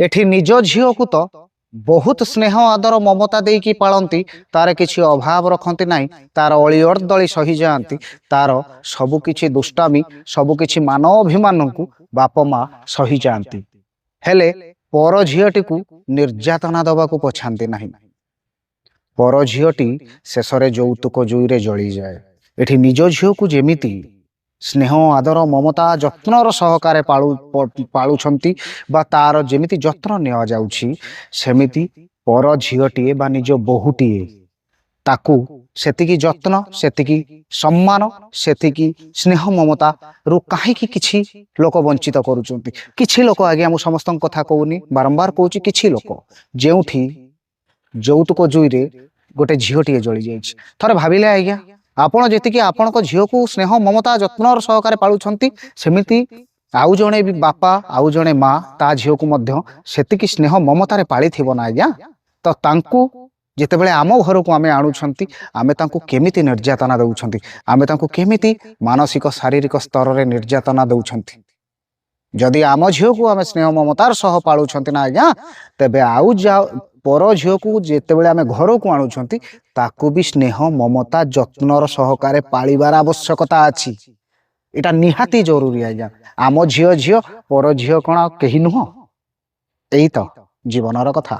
एठी निज झील को तो बहुत स्नेह आदर ममता देकी पालती तार किसी अभाव रखती ना तार अड़दली सही जाती तार सबुकिछि दुष्टामी सबुकिछि मानवाभिमान को बाप माँ सही जाती हेले पर झीटी को निर्यातना दबाक पछाती ना पर झीटी शेष यौतुक जुईरे जली जाए एठी निज झील को जेमिति स्नेह आदर ममता जत्नर सहकारे पालुछंती बा तार जेमिति जत्न निया जाउछि सेमिति पर झीटीए बा निज बहुटीए ताकू सेतिकी जत्न सेतिकी सम्मान सेतिकी स्नेह ममता रु कहीं किछि लोक वंचित करुचंती किछि लोक आगे हम समस्त कथा कहूनी बारंबार कहूछि किछि लोक जेउठी यौतुक जुईरे गोटे झीटीए जली जाइछि थरे भाबिले आज्ञा आपण जी आपण झील को स्नेह ममता जत्नर सहकारे पालुछंती सेमिति आउ जणे भी बापा आउ जणे माँ ता झील को मध्य सेतिकी स्नेह ममतारे पाली थिबो ना आज्ञा तो तांकू जेतेबेले आम घर को आमे आणुछंती आमे तांकू केमिति निर्यातना दउछंती आमे तांकू केमिति मानसिक शारीरिक स्तर रे निर्यातना दउछंती जदि आम झील को आमे स्नेह ममतार सह पालुछंती ना आज्ञा तेबे आउ पर झील को जेतेबेले आमे घर को आणुछंती ताकू भी स्नेह ममता जत्नर सहकारे पालिबार आवश्यकता अछि एटा निहाती जरूरी आज्ञा आम झील पर झील कणा केही नुह एई तो जीवनर कथा।